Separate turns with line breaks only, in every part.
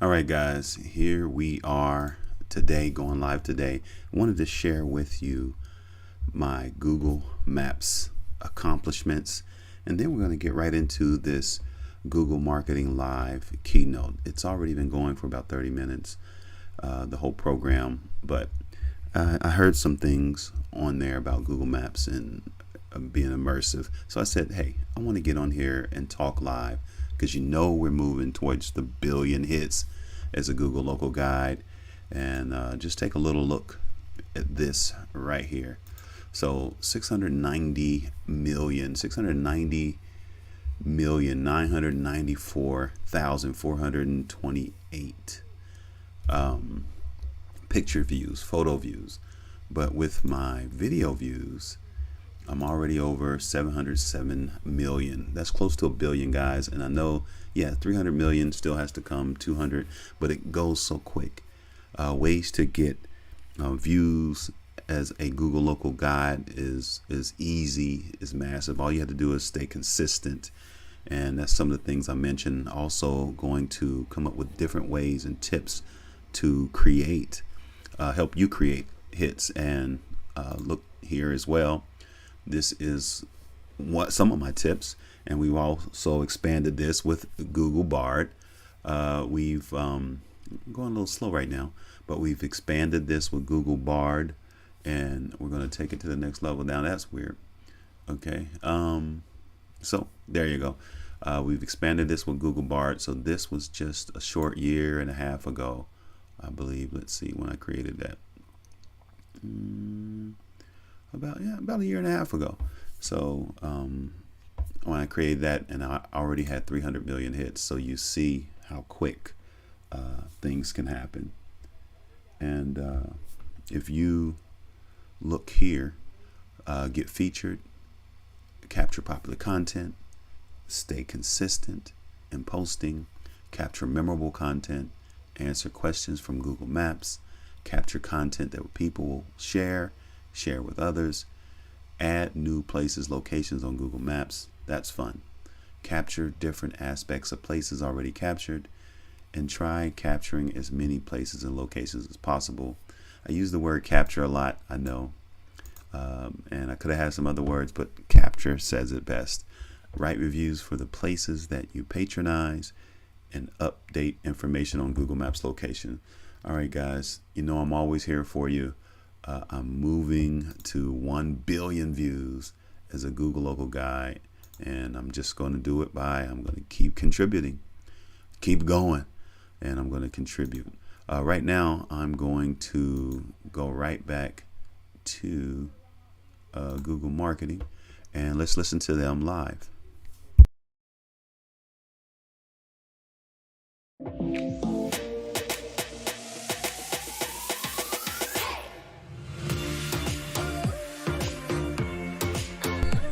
All right, guys, here we are today, going live today. I wanted to share with you my Google Maps accomplishments, and then we're going to get right into this Google Marketing Live keynote. It's already been going for about 30 minutes, the whole program, but I heard some things on there about Google Maps and being immersive. So I said, hey, I want to get on here and talk live because we're moving towards the billion hits as a Google local guide. And just take a little look at this right here. So 690,994,428 picture views, photo views. But with my video views, I'm already over 707 million. That's close to a billion, guys. And I know, 300 million still has to come, 200, but it goes so quick. Ways to get views as a Google local guide is easy, is massive. All you have to do is stay consistent. And that's some of the things I mentioned. Also going to come up with different ways and tips to help you create hits. And look here as well. This is some of my tips, and we've also expanded this with Google Bard. We've going a little slow right now, but we've expanded this with Google Bard, and we're going to take it to the next level. Now that's weird. Okay, so there you go. We've expanded this with Google Bard. So this was just a short year and a half ago, I believe. Let's see when I created that. About a year and a half ago. So when I created that, and I already had 300 million hits. So you see how quick things can happen. And if you look here, get featured, capture popular content, stay consistent in posting, capture memorable content, answer questions from Google Maps, capture content that people will share with others, add new places, locations on Google Maps. That's fun. Capture different aspects of places already captured, and try capturing as many places and locations as possible. I use the word capture a lot, I know, and I could have had some other words, but capture says it best. Write reviews for the places that you patronize, and update information on Google Maps location. All right, guys, I'm always here for you. I'm moving to 1 billion views as a Google local guide, and I'm just going to do it I'm going to keep contributing, keep going, and I'm going to contribute. Right now, I'm going to go right back to Google Marketing, and let's listen to them live.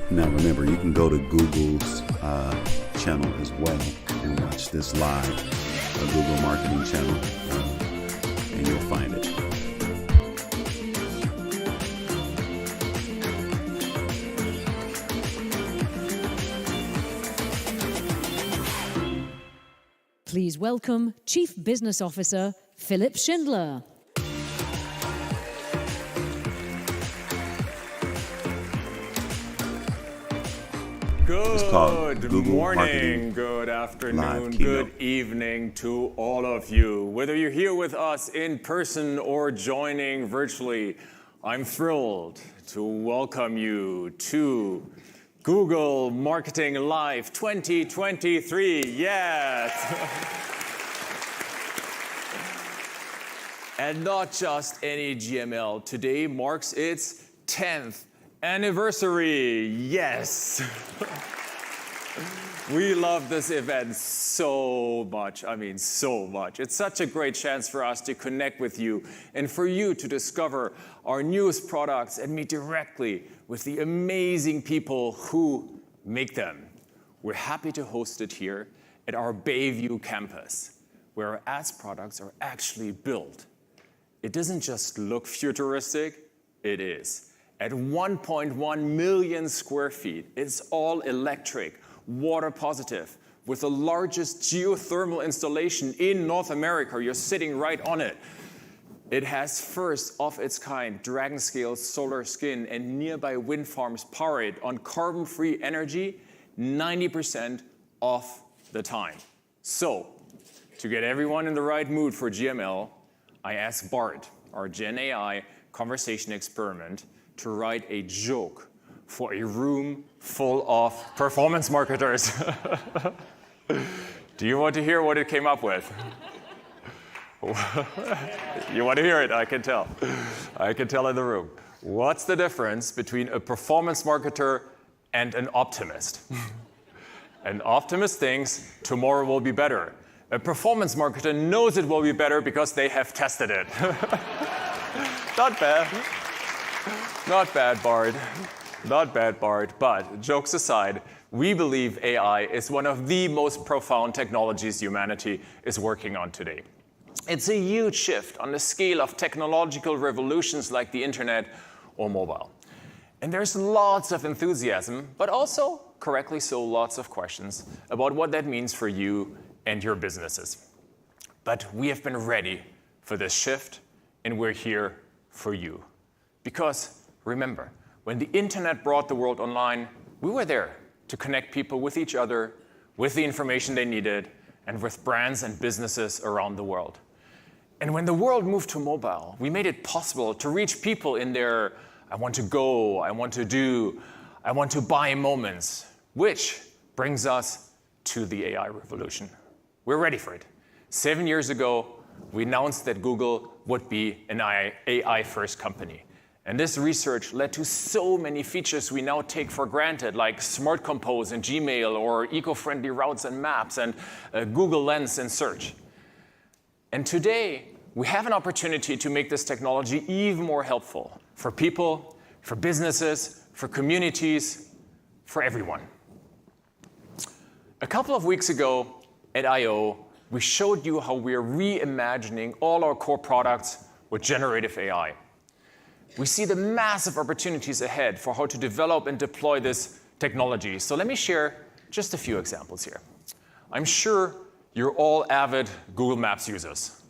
Now remember, you can go to Google's channel as well and watch this live, the Google Marketing channel, and you'll find it.
Please welcome Chief Business Officer Philip Schindler.
Good morning, good afternoon, good evening to all of you. Whether you're here with us in person or joining virtually, I'm thrilled to welcome you to Google Marketing Live 2023. Yes. And not just any GML. Today marks its 10th anniversary. Yes. We love this event so much. I mean, so much. It's such a great chance for us to connect with you and for you to discover our newest products and meet directly with the amazing people who make them. We're happy to host it here at our Bayview campus, where our ads products are actually built. It doesn't just look futuristic, it is. At 1.1 million square feet, it's all electric, water positive, with the largest geothermal installation in North America. You're sitting right on it. It has first of its kind dragon-scale solar skin, and nearby wind farms power it on carbon-free energy 90% of the time. So, to get everyone in the right mood for GML, I asked Bart, our Gen AI conversation experiment, to write a joke for a room full of performance marketers. Do you want to hear what it came up with? You want to hear it? I can tell. I can tell in the room. What's the difference between a performance marketer and an optimist? An optimist thinks tomorrow will be better. A performance marketer knows it will be better because they have tested it. Not bad. Not bad, Bart. Not bad, Bart. But jokes aside, we believe AI is one of the most profound technologies humanity is working on today. It's a huge shift on the scale of technological revolutions like the internet or mobile. And there's lots of enthusiasm, but also, correctly so, lots of questions about what that means for you and your businesses. But we have been ready for this shift, and we're here for you. Because remember, when the internet brought the world online, we were there to connect people with each other, with the information they needed, and with brands and businesses around the world. And when the world moved to mobile, we made it possible to reach people in their I want to go, I want to do, I want to buy moments, which brings us to the AI revolution. We're ready for it. 7 years ago, we announced that Google would be an AI-first company. And this research led to so many features we now take for granted, like Smart Compose in Gmail, or eco-friendly routes and maps, and Google Lens in search. And today, we have an opportunity to make this technology even more helpful for people, for businesses, for communities, for everyone. A couple of weeks ago at I/O, we showed you how we are reimagining all our core products with generative AI. We see the massive opportunities ahead for how to develop and deploy this technology. So let me share just a few examples here. I'm sure you're all avid Google Maps users.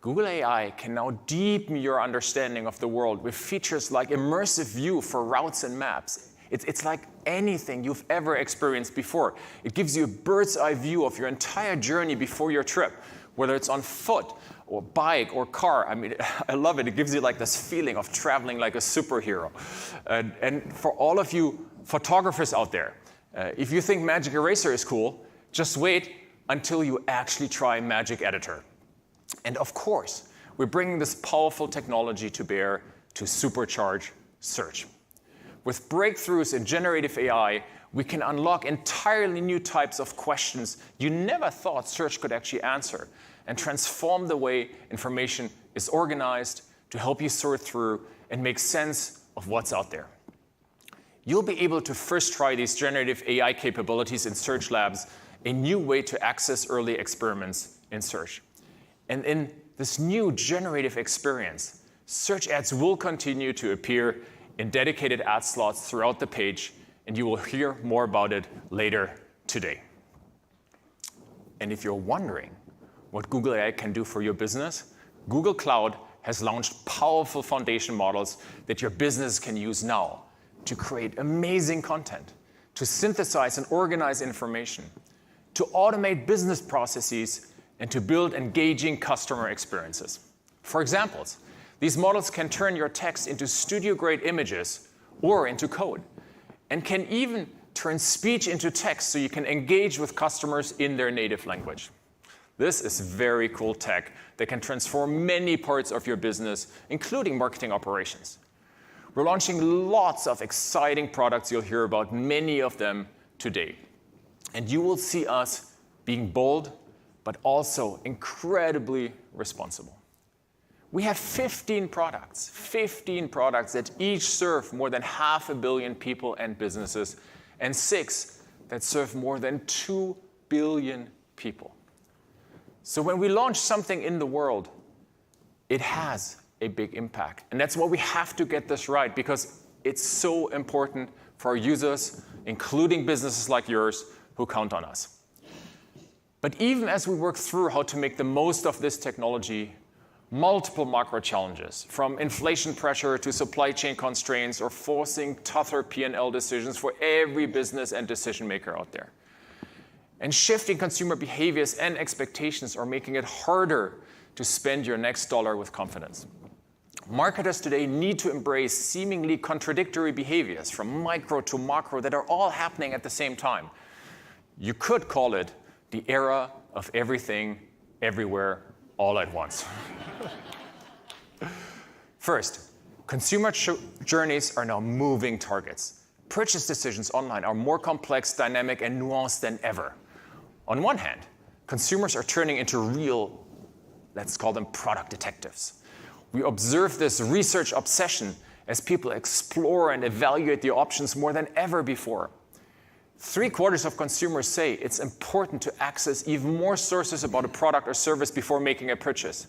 Google AI can now deepen your understanding of the world with features like immersive view for routes and maps. It's like anything you've ever experienced before. It gives you a bird's eye view of your entire journey before your trip, whether it's on foot or bike or car. I mean, I love it. It gives you like this feeling of traveling like a superhero. And for all of you photographers out there, if you think Magic Eraser is cool, just wait until you actually try Magic Editor. And of course, we're bringing this powerful technology to bear to supercharge search. With breakthroughs in generative AI, we can unlock entirely new types of questions you never thought search could actually answer, and transform the way information is organized to help you sort through and make sense of what's out there. You'll be able to first try these generative AI capabilities in Search Labs, a new way to access early experiments in search. And in this new generative experience, search ads will continue to appear in dedicated ad slots throughout the page, and you will hear more about it later today. And if you're wondering what Google AI can do for your business, Google Cloud has launched powerful foundation models that your business can use now to create amazing content, to synthesize and organize information, to automate business processes, and to build engaging customer experiences. For example, these models can turn your text into studio-grade images or into code, and can even turn speech into text so you can engage with customers in their native language. This is very cool tech that can transform many parts of your business, including marketing operations. We're launching lots of exciting products. You'll hear about many of them today. And you will see us being bold, but also incredibly responsible. We have 15 products that each serve more than 500 million people and businesses, and 6 that serve more than 2 billion people. So when we launch something in the world, it has a big impact. And that's why we have to get this right, because it's so important for our users, including businesses like yours, who count on us. But even as we work through how to make the most of this technology, multiple macro challenges, from inflation pressure to supply chain constraints, are forcing tougher P&L decisions for every business and decision maker out there. And shifting consumer behaviors and expectations are making it harder to spend your next dollar with confidence. Marketers today need to embrace seemingly contradictory behaviors from micro to macro that are all happening at the same time. You could call it the era of everything, everywhere, all at once. First, consumer journeys are now moving targets. Purchase decisions online are more complex, dynamic, and nuanced than ever. On one hand, consumers are turning into real, let's call them product detectives. We observe this research obsession as people explore and evaluate the options more than ever before. 3/4 of consumers say it's important to access even more sources about a product or service before making a purchase.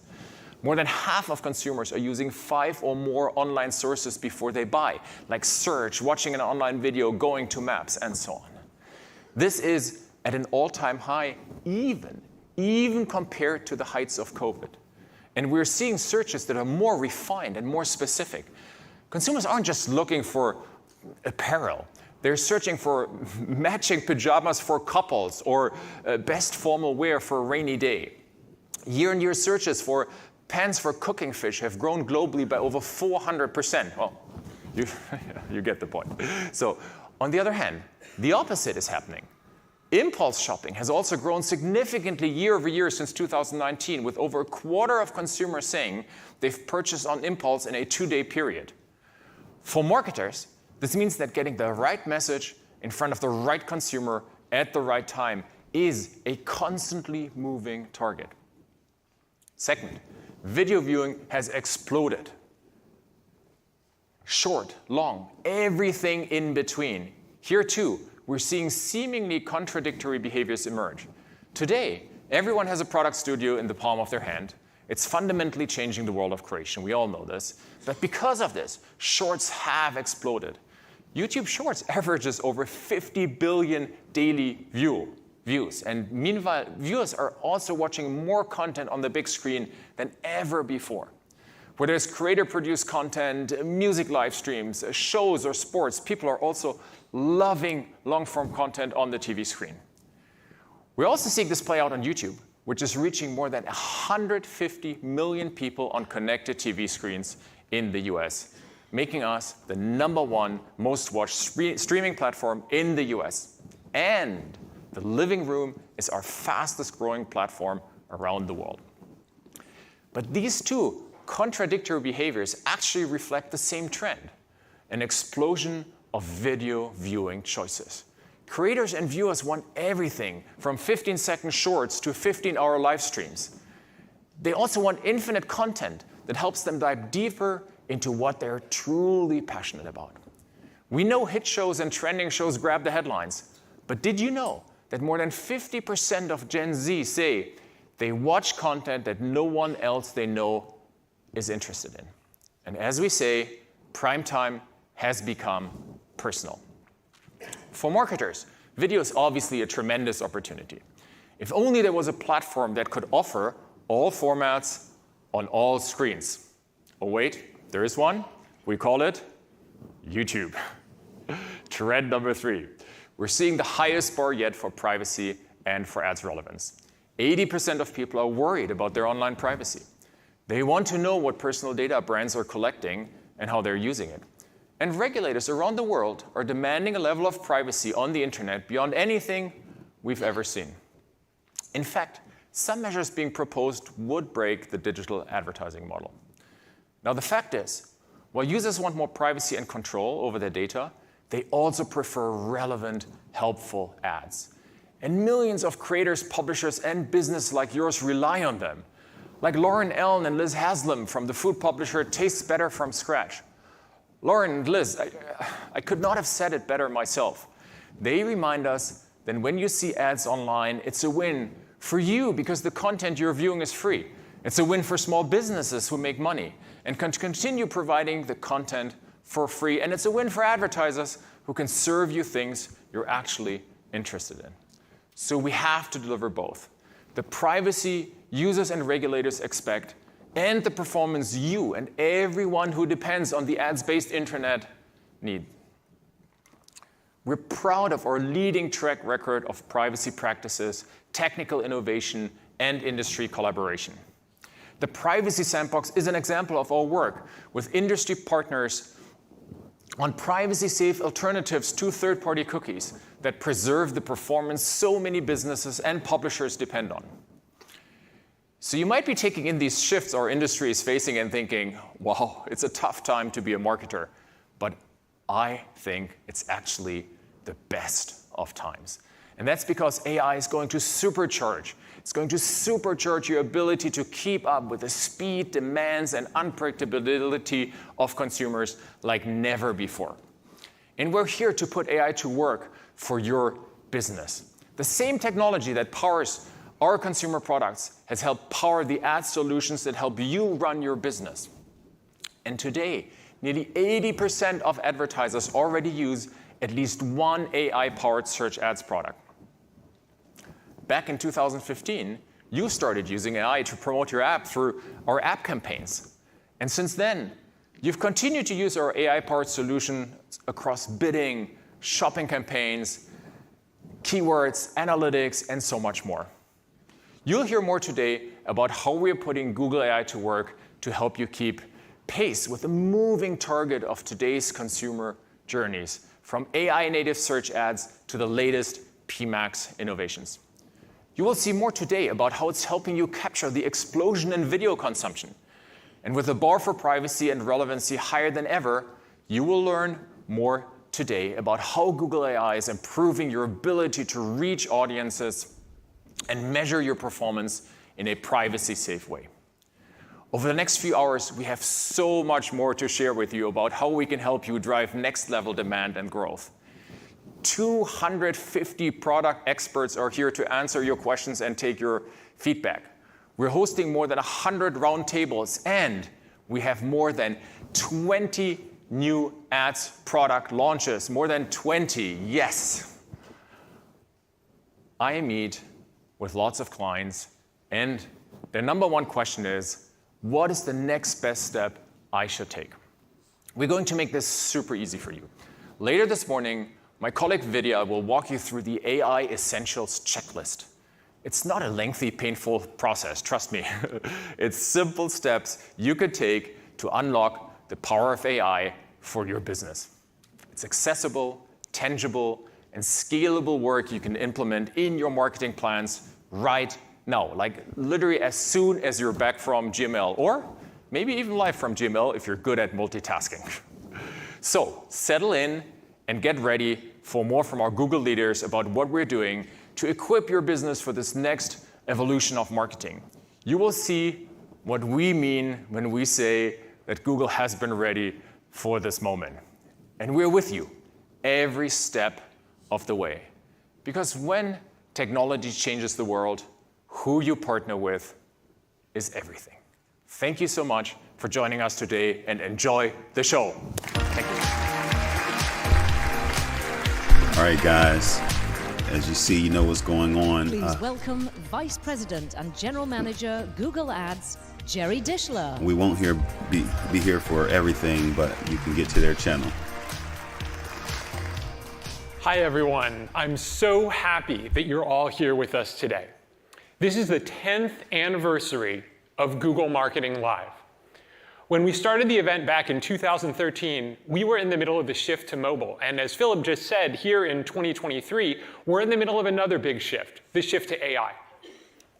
More than half of consumers are using 5 or more online sources before they buy, like search, watching an online video, going to maps, and so on. This is at an all-time high, even compared to the heights of COVID. And we're seeing searches that are more refined and more specific. Consumers aren't just looking for apparel. They're searching for matching pajamas for couples or best formal wear for a rainy day. Year-on-year searches for pans for cooking fish have grown globally by over 400%. Well, you get the point. So, on the other hand, the opposite is happening. Impulse shopping has also grown significantly year over year since 2019, with over 1/4 of consumers saying they've purchased on impulse in a 2-day period. For marketers, this means that getting the right message in front of the right consumer at the right time is a constantly moving target. Second, video viewing has exploded. Short, long, everything in between. Here too, we're seeing seemingly contradictory behaviors emerge. Today, everyone has a product studio in the palm of their hand. It's fundamentally changing the world of creation. We all know this. But because of this, shorts have exploded. YouTube Shorts averages over 50 billion daily views. And meanwhile, viewers are also watching more content on the big screen than ever before. Whether it's creator-produced content, music live streams, shows, or sports, people are also loving long-form content on the TV screen. We're also seeing this play out on YouTube, which is reaching more than 150 million people on connected TV screens in the US, making us the #1 most watched streaming platform in the US. And the living room is our fastest growing platform around the world. But these two contradictory behaviors actually reflect the same trend, an explosion of video viewing choices. Creators and viewers want everything from 15-second shorts to 15-hour live streams. They also want infinite content that helps them dive deeper into what they're truly passionate about. We know hit shows and trending shows grab the headlines, but did you know that more than 50% of Gen Z say they watch content that no one else they know is interested in? And as we say, prime time has become personal. For marketers, video is obviously a tremendous opportunity. If only there was a platform that could offer all formats on all screens. Oh wait, there is one. We call it YouTube. Trend number 3. We're seeing the highest bar yet for privacy and for ads relevance. 80% of people are worried about their online privacy. They want to know what personal data brands are collecting and how they're using it. And regulators around the world are demanding a level of privacy on the internet beyond anything we've ever seen. In fact, some measures being proposed would break the digital advertising model. Now, the fact is, while users want more privacy and control over their data, they also prefer relevant, helpful ads. And millions of creators, publishers, and businesses like yours rely on them. Like Lauren Ellen and Liz Haslam from the food publisher Tastes Better from Scratch. Lauren and Liz, I could not have said it better myself. They remind us that when you see ads online, it's a win for you because the content you're viewing is free. It's a win for small businesses who make money and can continue providing the content for free. And it's a win for advertisers who can serve you things you're actually interested in. So we have to deliver both. the privacy users and regulators expect, and the performance you and everyone who depends on the ads-based internet need. We're proud of our leading track record of privacy practices, technical innovation, and industry collaboration. The Privacy Sandbox is an example of our work with industry partners on privacy-safe alternatives to third-party cookies that preserve the performance so many businesses and publishers depend on. So you might be taking in these shifts our industry is facing and thinking, wow, it's a tough time to be a marketer. But I think it's actually the best of times. And that's because AI is going to supercharge. It's going to supercharge your ability to keep up with the speed, demands, and unpredictability of consumers like never before. And we're here to put AI to work for your business. The same technology that powers our consumer products has helped power the ad solutions that help you run your business. And today, nearly 80% of advertisers already use at least one AI-powered search ads product. Back in 2015, you started using AI to promote your app through our app campaigns. And since then, you've continued to use our AI-powered solution across bidding, shopping campaigns, keywords, analytics, and so much more. You'll hear more today about how we're putting Google AI to work to help you keep pace with the moving target of today's consumer journeys, from AI-native search ads to the latest PMax innovations. You will see more today about how it's helping you capture the explosion in video consumption. And with the bar for privacy and relevancy higher than ever, you will learn more today about how Google AI is improving your ability to reach audiences and measure your performance in a privacy-safe way. Over the next few hours, we have so much more to share with you about how we can help you drive next-level demand and growth. 250 product experts are here to answer your questions and take your feedback. We're hosting more than 100 roundtables, and we have more than 20 new ads product launches. More than 20, yes. I meet with lots of clients, and their number one question is, what is the next best step I should take? We're going to make this super easy for you. Later this morning, my colleague Vidya will walk you through the AI Essentials checklist. It's not a lengthy, painful process, trust me. It's simple steps you could take to unlock the power of AI for your business. It's accessible, tangible, and scalable work you can implement in your marketing plans right now, like literally as soon as you're back from GML, or maybe even live from GML if you're good at multitasking. So settle in and get ready for more from our Google leaders about what we're doing to equip your business for this next evolution of marketing. You will see what we mean when we say that Google has been ready for this moment. And we're with you every step of the way. Because when technology changes the world, who you partner with is everything. Thank you so much for joining us today, and enjoy the show. Thank you.
All right, guys. As you see, you know what's going on.
Please welcome Vice President and General Manager, Google Ads, Jerry Dishler.
We won't be here for everything, but you can get to their channel.
Hi, everyone. I'm so happy that you're all here with us today. This is the 10th anniversary of Google Marketing Live. When we started the event back in 2013, we were in the middle of the shift to mobile. And as Philip just said, here in 2023, we're in the middle of another big shift, the shift to AI.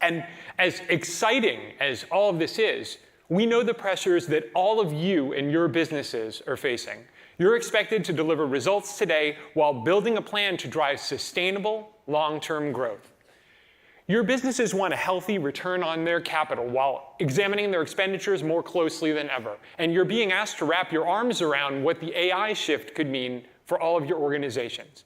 And as exciting as all of this is, we know the pressures that all of you and your businesses are facing. You're expected to deliver results today while building a plan to drive sustainable, long-term growth. Your businesses want a healthy return on their capital while examining their expenditures more closely than ever. And you're being asked to wrap your arms around what the AI shift could mean for all of your organizations.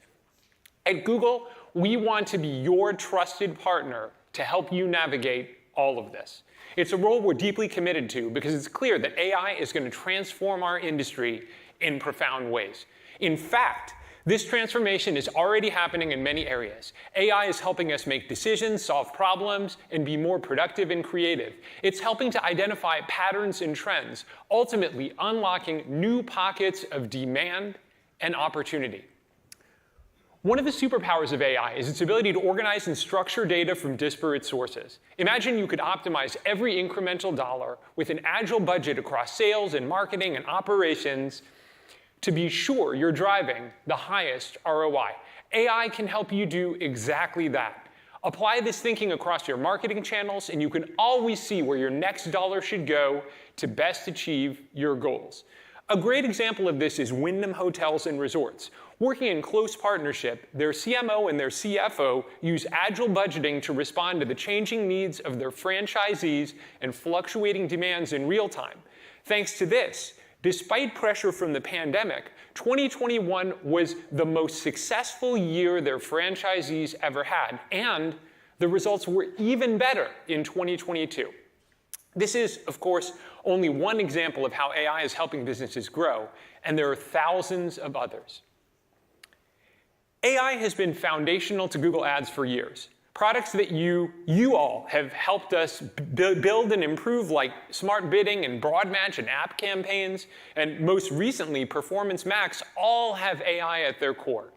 At Google, we want to be your trusted partner to help you navigate all of this. It's a role we're deeply committed to because it's clear that AI is going to transform our industry in profound ways. In fact, This transformation is already happening in many areas. AI is helping us make decisions, solve problems, and be more productive and creative. It's helping to identify patterns and trends, ultimately unlocking new pockets of demand and opportunity. One of the superpowers of AI is its ability to organize and structure data from disparate sources. Imagine you could optimize every incremental dollar with an agile budget across sales and marketing and operations to be sure you're driving the highest ROI. AI can help you do exactly that. Apply this thinking across your marketing channels, and you can always see where your next dollar should go to best achieve your goals. A great example of this is Wyndham Hotels and Resorts. Working in close partnership, their CMO and their CFO use agile budgeting to respond to the changing needs of their franchisees and fluctuating demands in real time. Thanks to this, despite pressure from the pandemic, 2021 was the most successful year their franchisees ever had, and the results were even better in 2022. This is, of course, only one example of how AI is helping businesses grow, and there are thousands of others. AI has been foundational to Google Ads for years. Products that you all have helped us build and improve, like smart bidding and broad match and app campaigns, and most recently, Performance Max, all have AI at their core.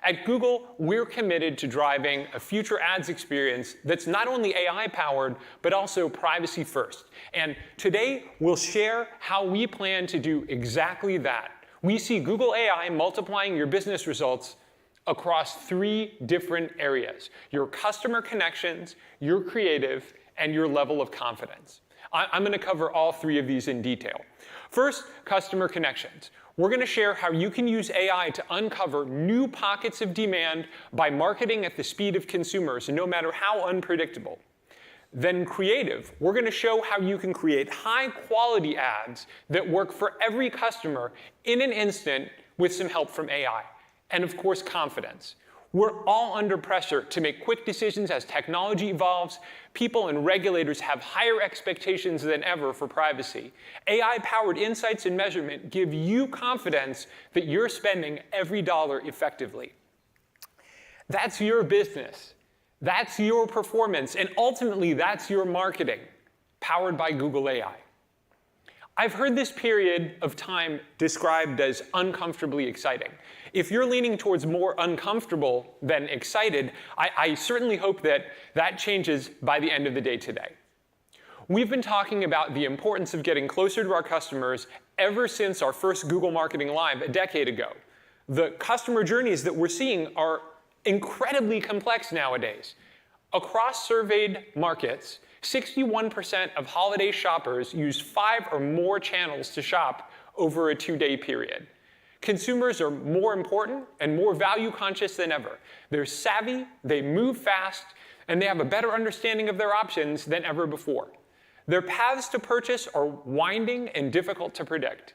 At Google, we're committed to driving a future ads experience that's not only AI-powered, but also privacy-first. And today, we'll share how we plan to do exactly that. We see Google AI multiplying your business results across 3 different areas: your customer connections, your creative, and your level of confidence. I'm going to cover all 3 of these in detail. First, customer connections. We're going to share how you can use AI to uncover new pockets of demand by marketing at the speed of consumers, no matter how unpredictable. Then creative. We're going to show how you can create high-quality ads that work for every customer in an instant with some help from AI. And of course, confidence. We're all under pressure to make quick decisions as technology evolves. People and regulators have higher expectations than ever for privacy. AI-powered insights and measurement give you confidence that you're spending every dollar effectively. That's your business. That's your performance. And ultimately, that's your marketing, powered by Google AI. I've heard this period of time described as uncomfortably exciting. If you're leaning towards more uncomfortable than excited, I certainly hope that that changes by the end of the day today. We've been talking about the importance of getting closer to our customers ever since our first Google Marketing Live a decade ago. The customer journeys that we're seeing are incredibly complex nowadays. Across surveyed markets, 61% of holiday shoppers use 5 or more channels to shop over a 2-day period. Consumers are more important and more value conscious than ever. They're savvy, they move fast, and they have a better understanding of their options than ever before. Their paths to purchase are winding and difficult to predict.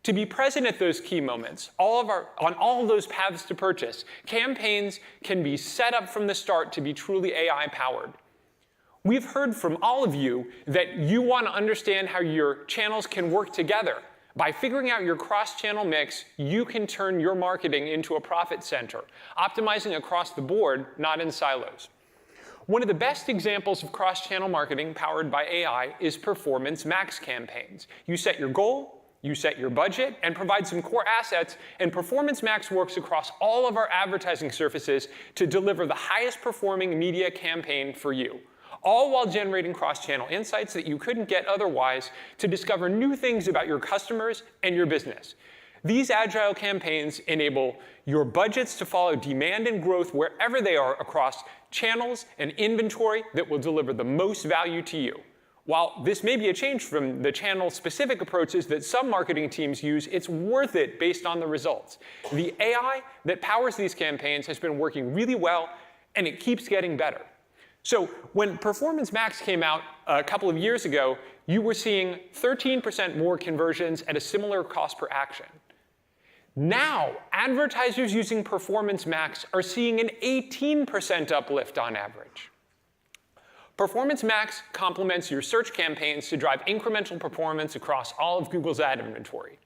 To be present at those key moments, on all of those paths to purchase, campaigns can be set up from the start to be truly AI-powered. We've heard from all of you that you want to understand how your channels can work together. By figuring out your cross-channel mix, you can turn your marketing into a profit center, optimizing across the board, not in silos. One of the best examples of cross-channel marketing powered by AI is Performance Max campaigns. You set your goal, you set your budget, and provide some core assets, and Performance Max works across all of our advertising surfaces to deliver the highest performing media campaign for you, all while generating cross-channel insights that you couldn't get otherwise to discover new things about your customers and your business. These agile campaigns enable your budgets to follow demand and growth wherever they are across channels and inventory that will deliver the most value to you. While this may be a change from the channel-specific approaches that some marketing teams use, it's worth it based on the results. The AI that powers these campaigns has been working really well, and it keeps getting better. So when Performance Max came out a couple of years ago, you were seeing 13% more conversions at a similar cost per action. Now, advertisers using Performance Max are seeing an 18% uplift on average. Performance Max complements your search campaigns to drive incremental performance across all of Google's ad inventory.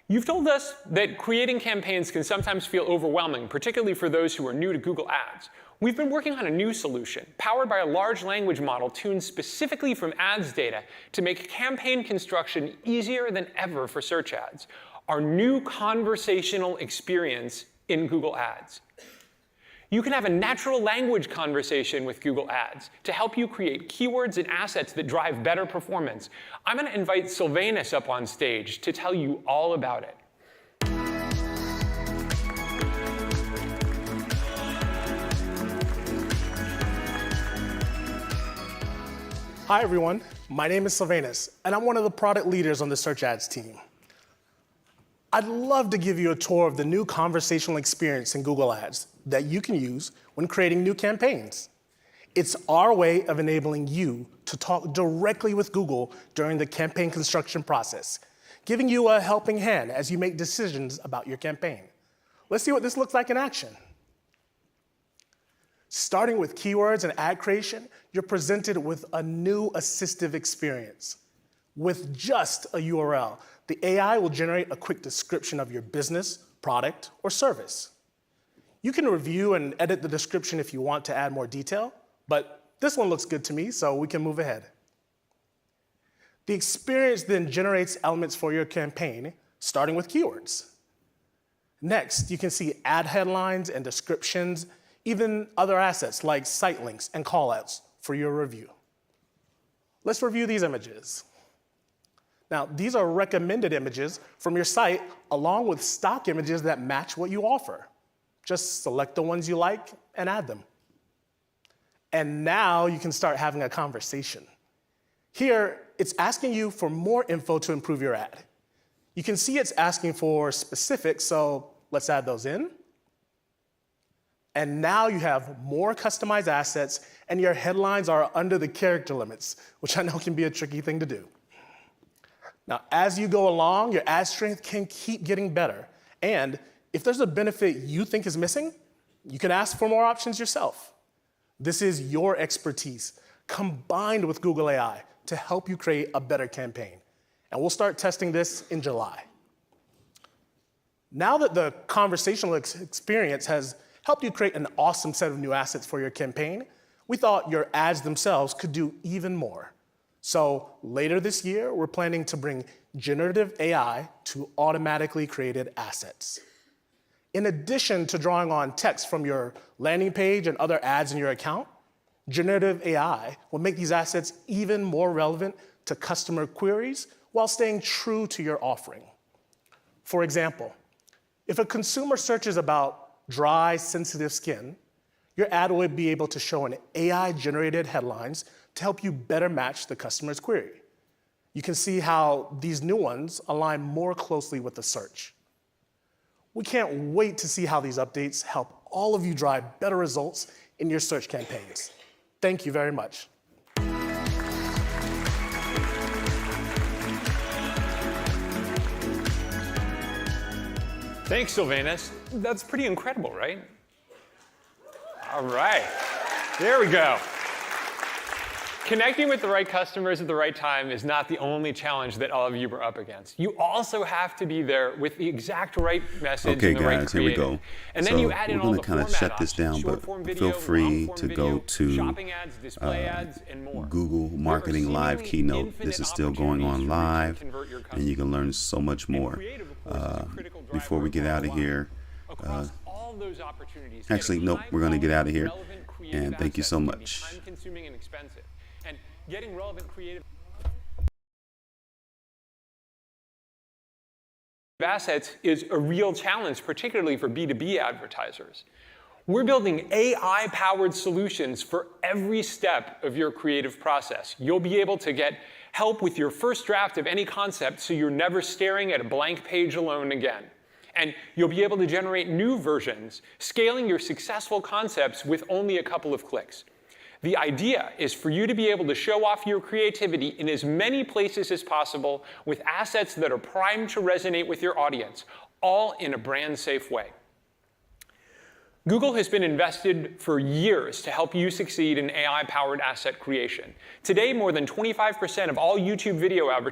You've told us that creating campaigns can sometimes feel overwhelming, particularly for those who are new to Google Ads. We've been working on a new solution, powered by a large language model tuned specifically from ads data to make campaign construction easier than ever for search ads. Our new conversational experience in Google Ads. You can have a natural language conversation with Google Ads to help you create keywords and assets that drive better performance. I'm going to invite Sylvanus up on stage to tell you all about it.
Hi, everyone. My name is Sylvanus, and I'm one of the product leaders on the Search Ads team. I'd love to give you a tour of the new conversational experience in Google Ads that you can use when creating new campaigns. It's our way of enabling you to talk directly with Google during the campaign construction process, giving you a helping hand as you make decisions about your campaign. Let's see what this looks like in action. Starting with keywords and ad creation, you're presented with a new assistive experience. With just a URL, the AI will generate a quick description of your business, product, or service. You can review and edit the description if you want to add more detail, but this one looks good to me, so we can move ahead. The experience then generates elements for your campaign, starting with keywords. Next, you can see ad headlines and descriptions, even other assets like site links and callouts for your review. Let's review these images. Now, these are recommended images from your site along with stock images that match what you offer. Just select the ones you like and add them. And now you can start having a conversation. Here, it's asking you for more info to improve your ad. You can see it's asking for specifics, so let's add those in. And now you have more customized assets, and your headlines are under the character limits, which I know can be a tricky thing to do. Now, as you go along, your ad strength can keep getting better. And if there's a benefit you think is missing, you can ask for more options yourself. This is your expertise combined with Google AI to help you create a better campaign. And we'll start testing this in July. Now that the conversational experience has helped you create an awesome set of new assets for your campaign, we thought your ads themselves could do even more. So later this year, we're planning to bring generative AI to automatically created assets. In addition to drawing on text from your landing page and other ads in your account, generative AI will make these assets even more relevant to customer queries while staying true to your offering. For example, if a consumer searches about dry, sensitive skin, your ad will be able to show an AI-generated headlines to help you better match the customer's query. You can see how these new ones align more closely with the search. We can't wait to see how these updates help all of you drive better results in your search campaigns. Thank you very much.
Thanks, Sylvanus. That's pretty incredible, right? All right, there we go. Connecting with the right customers at the right time is not the only challenge that all of you are up against. You also have to be there with the exact right message and the right creative.
Okay, guys, here we go.
And then
so
you add in all the
kind of shut this down, but feel free to go to
shopping ads, display ads, and more.
Google Marketing Live Keynote. This is still going on live, and you can learn so much more. Before we get out of here, actually, nope, we're going to get out of here. And thank you so much.
Time-consuming and expensive. And getting relevant creative assets is a real challenge, particularly for B2B advertisers. We're building AI-powered solutions for every step of your creative process. You'll be able to get help with your first draft of any concept so you're never staring at a blank page alone again. And you'll be able to generate new versions, scaling your successful concepts with only a couple of clicks. The idea is for you to be able to show off your creativity in as many places as possible with assets that are primed to resonate with your audience, all in a brand-safe way. Google has been invested for years to help you succeed in AI-powered asset creation. Today, more than 25% of all YouTube video advertising